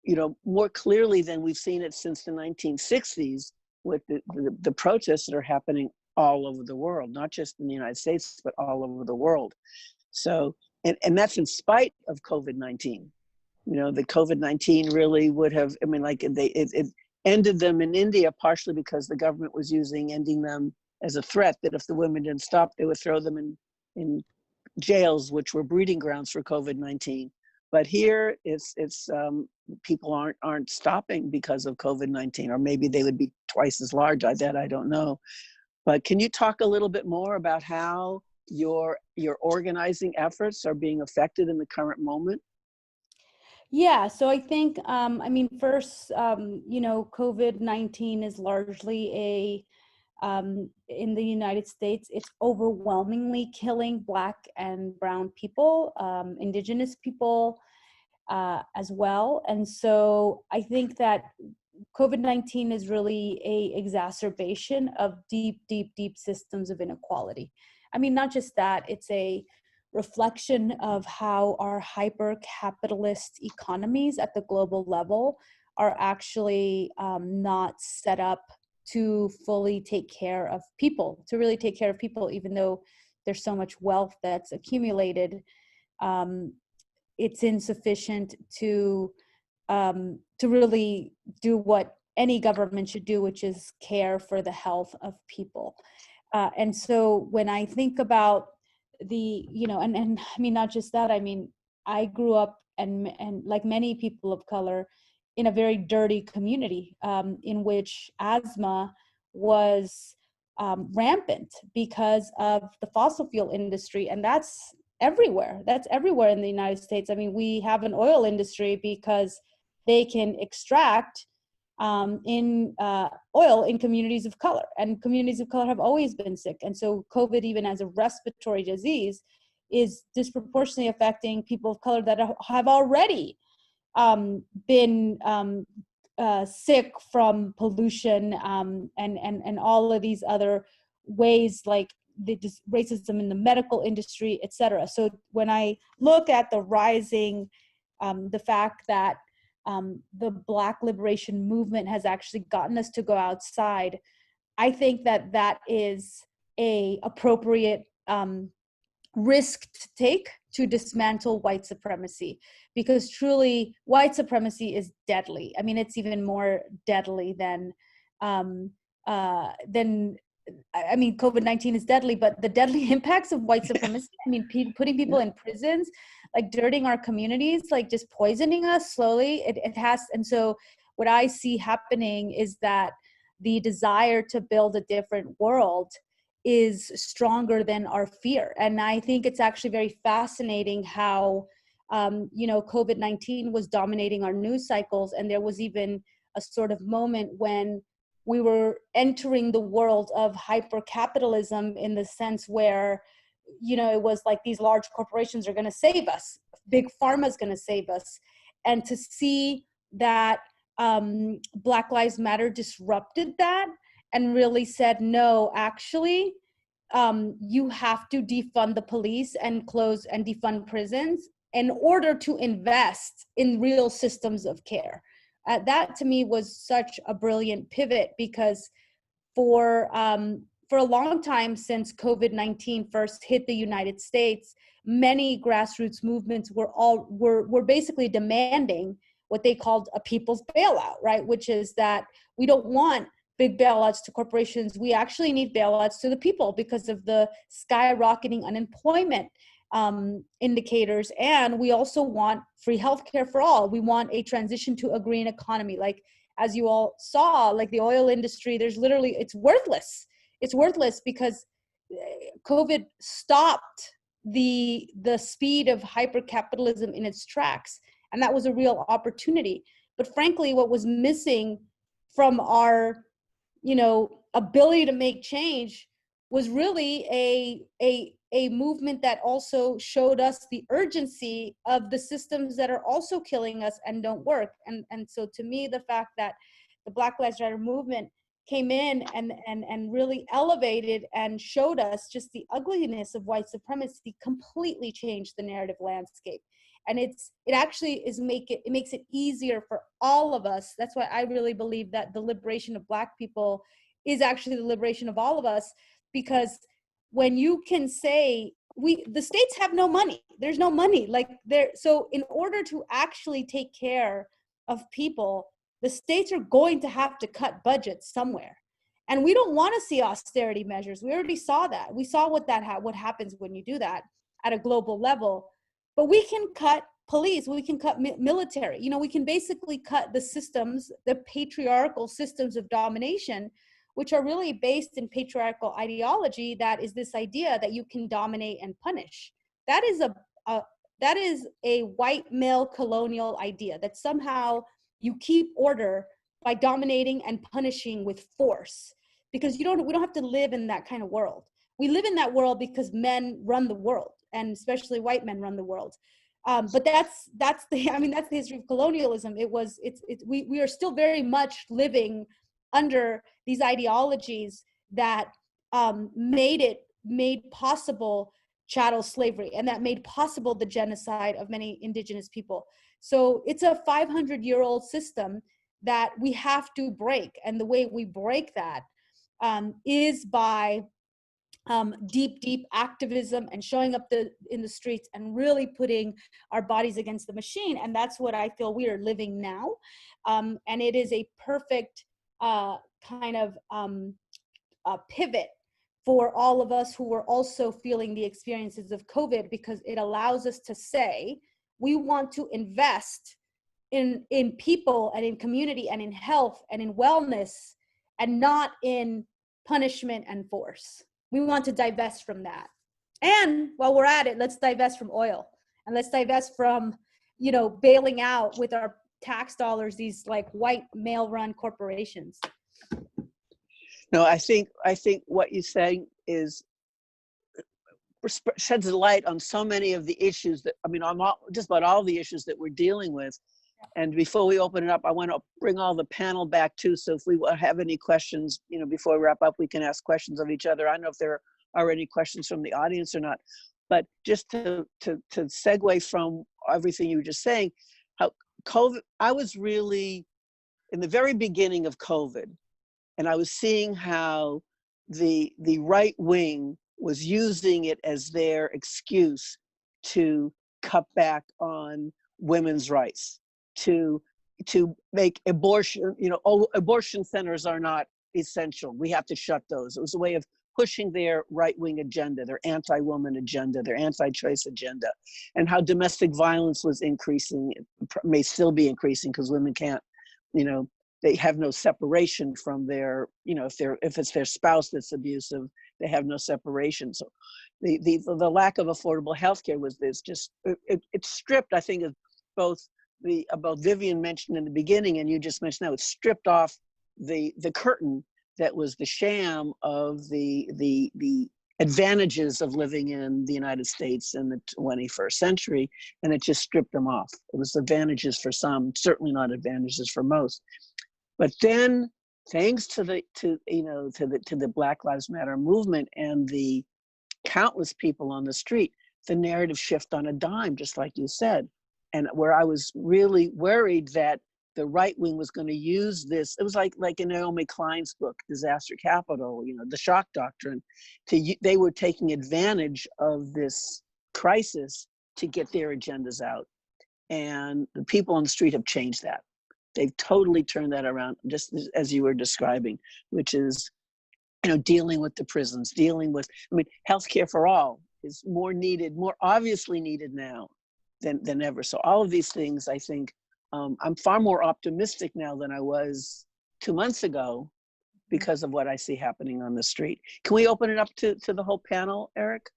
you know, more clearly than we've seen it since the 1960s with the protests that are happening all over the world, not just in the United States, but all over the world. So, and that's in spite of COVID-19. You know, the COVID-19 really would have, I mean, like it ended them in India partially because the government was ending them as a threat, that if the women didn't stop, they would throw them in jails, which were breeding grounds for COVID-19. But here, it's people aren't stopping because of COVID-19, or maybe they would be twice as large. I don't know. But can you talk a little bit more about how your organizing efforts are being affected in the current moment? Yeah, so I think, I mean, first, you know, COVID-19 is largely in the United States, it's overwhelmingly killing Black and Brown people, Indigenous people as well. And so I think that COVID-19 is really a exacerbation of deep, deep, deep systems of inequality. I mean, not just that, it's a reflection of how our hyper-capitalist economies at the global level are actually not set up to fully take care of people, to really take care of people, even though there's so much wealth that's accumulated. It's insufficient to really do what any government should do, which is care for the health of people. And so when I think about you know, and I mean, not just that, I mean, I grew up and like many people of color in a very dirty community in which asthma was rampant because of the fossil fuel industry. And that's everywhere. That's everywhere in the United States. I mean, we have an oil industry because they can extract oil in communities of color, and communities of color have always been sick. And so COVID, even as a respiratory disease, is disproportionately affecting people of color that have already been sick from pollution and all of these other ways, like the racism in the medical industry, et cetera. So when I look at the rising, the fact that the Black liberation movement has actually gotten us to go outside, I think that that is a appropriate risk to take to dismantle white supremacy, because truly white supremacy is deadly. I mean, it's even more deadly than I mean, COVID-19 is deadly, but the deadly impacts of white supremacy, I mean, putting people in prisons, like dirtying our communities, like just poisoning us slowly, it has. And so what I see happening is that the desire to build a different world is stronger than our fear. And I think it's actually very fascinating how, you know, COVID-19 was dominating our news cycles. And there was even a sort of moment when we were entering the world of hyper-capitalism, in the sense where, you know, it was like these large corporations are going to save us. Big pharma is going to save us. And to see that Black Lives Matter disrupted that and really said, no, actually, you have to defund the police and close and defund prisons in order to invest in real systems of care. That to me was such a brilliant pivot, because for a long time since COVID-19 first hit the United States, many grassroots movements were basically demanding what they called a people's bailout, right? Which is that we don't want big bailouts to corporations. We actually need bailouts to the people because of the skyrocketing unemployment indicators. And we also want free healthcare for all. We want a transition to a green economy. Like, as you all saw, like the oil industry, it's worthless. It's worthless because COVID stopped the speed of hyper-capitalism in its tracks. And that was a real opportunity. But frankly, what was missing from our, ability to make change was really a movement that also showed us the urgency of the systems that are also killing us and don't work. And so to me, the fact that the Black Lives Matter movement came in and really elevated and showed us just the ugliness of white supremacy completely changed the narrative landscape. And it makes it easier for all of us. That's why I really believe that the liberation of Black people is actually the liberation of all of us, because when you can say, the states have no money, there's no money, so in order to actually take care of people, the states are going to have to cut budgets somewhere. And we don't want to see austerity measures. We already saw that. We saw what happens when you do that at a global level. But we can cut police, we can cut military. We can basically cut the systems, the patriarchal systems of domination, which are really based in patriarchal ideology. That is this idea that you can dominate and punish. That is a white male colonial idea, that somehow you keep order by dominating and punishing with force, because we don't have to live in that kind of world. We live in that world because men run the world, and especially white men run the world. But that's the history of colonialism. We are still very much living under these ideologies that made possible chattel slavery, and that made possible the genocide of many indigenous people. So it's a 500-year-old system that we have to break. And the way we break that is by deep activism and showing up in the streets and really putting our bodies against the machine. And that's what I feel we are living now. And it is a perfect kind of a pivot for all of us who are also feeling the experiences of COVID, because it allows us to say, we want to invest in people and in community and in health and in wellness, and not in punishment and force. We want to divest from that. And while we're at it, let's divest from oil, and let's divest from, bailing out with our tax dollars these like white male-run corporations. No, I think what you're saying sheds a light on so many of the issues on just about all the issues that we're dealing with. And before we open it up, I want to bring all the panel back too. So if we have any questions, before we wrap up, we can ask questions of each other. I don't know if there are any questions from the audience or not, but just to segue from everything you were just saying, how COVID, I was really in the very beginning of COVID, and I was seeing how the right wing was using it as their excuse to cut back on women's rights, to make abortion, abortion centers are not essential, we have to shut those. It was a way of pushing their right-wing agenda, their anti-woman agenda, their anti-choice agenda, and how domestic violence was increasing, may still be increasing, because women can't, they have no separation from their, if it's their spouse that's abusive, they have no separation. So the lack of affordable healthcare was this, it stripped, I think, of both about Vivian mentioned in the beginning, and you just mentioned now, it stripped off the curtain that was the sham of the advantages of living in the United States in the 21st century, and it just stripped them off. It was advantages for some, certainly not advantages for most. But then, thanks to the Black Lives Matter movement and the countless people on the street, the narrative shift on a dime, just like you said. And where I was really worried that the right wing was going to use this, it was like in Naomi Klein's book, Disaster Capital, the shock doctrine. They were taking advantage of this crisis to get their agendas out. And the people on the street have changed that. They've totally turned that around, just as you were describing, which is, dealing with the prisons, dealing with, healthcare for all is more needed, more obviously needed now than ever. So all of these things, I think, I'm far more optimistic now than I was 2 months ago because of what I see happening on the street. Can we open it up to the whole panel, Eric?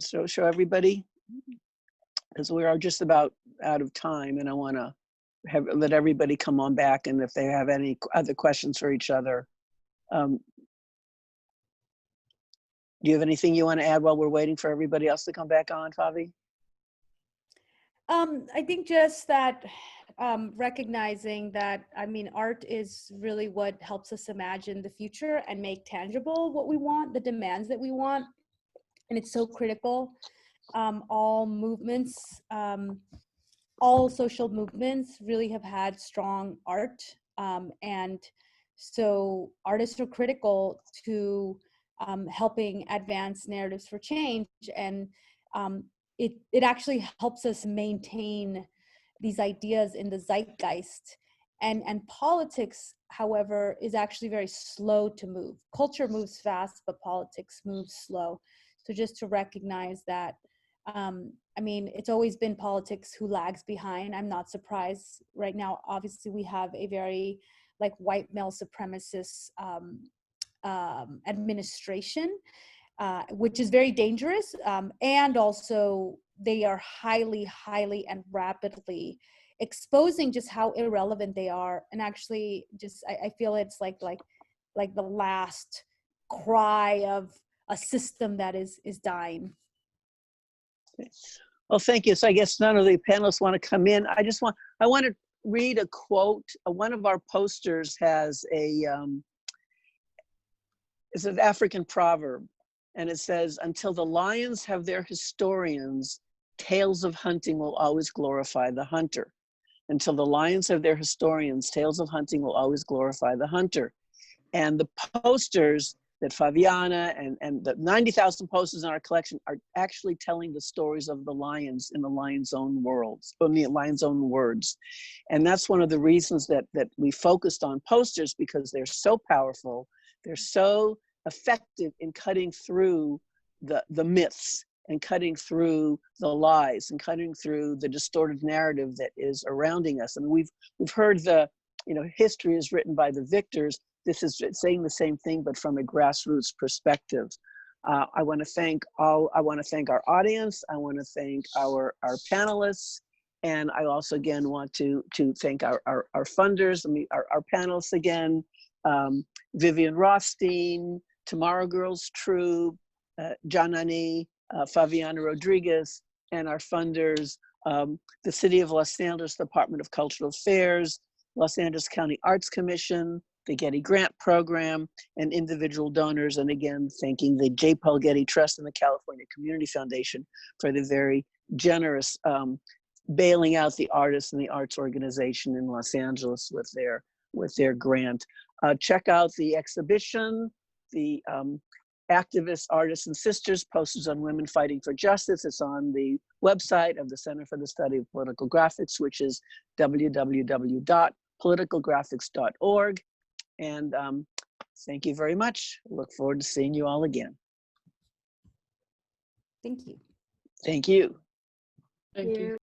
So show everybody, because we are just about out of time, and I want to let everybody come on back, and if they have any other questions for each other. Do you have anything you want to add while we're waiting for everybody else to come back on, Favi? I think just that recognizing that, art is really what helps us imagine the future and make tangible what we want, the demands that we want. And it's so critical. All movements, all social movements really have had strong art. And so artists are critical to helping advance narratives for change. And it actually helps us maintain these ideas in the zeitgeist. And politics, however, is actually very slow to move. Culture moves fast, but politics moves slow. So just to recognize that, it's always been politics who lags behind. I'm not surprised right now. Obviously, we have a very white male supremacist administration, which is very dangerous. And also they are highly and rapidly exposing just how irrelevant they are. And actually I feel it's like the last cry of a system that is dying. Well, thank you. So I guess none of the panelists want to come in. I want to read a quote. One of our posters has it's an African proverb, and it says, "Until the lions have their historians, tales of hunting will always glorify the hunter." Until the lions have their historians, tales of hunting will always glorify the hunter. And the posters that Faviana and the 90,000 posters in our collection are actually telling the stories of the lions in the lion's own worlds, in the lion's own words. And that's one of the reasons that we focused on posters, because they're so powerful. They're so effective in cutting through the myths and cutting through the lies and cutting through the distorted narrative that is surrounding us. And we've heard history is written by the victors. This is saying the same thing, but from a grassroots perspective. I want to thank our audience. I want to thank our panelists. And I also, again, want to thank our funders, our panelists again, Vivian Rothstein, Tomorrow Girls Troop, Janani, Faviana Rodriguez, and our funders, the City of Los Angeles Department of Cultural Affairs, Los Angeles County Arts Commission, the Getty Grant Program, and individual donors. And again, thanking the J. Paul Getty Trust and the California Community Foundation for the very generous bailing out the artists and the arts organization in Los Angeles with their grant. Check out the exhibition, the Activists, Artists, and Sisters, Posters on Women Fighting for Justice. It's on the website of the Center for the Study of Political Graphics, which is www.politicalgraphics.org. And thank you very much. Look forward to seeing you all again. Thank you. Thank you. Thank you.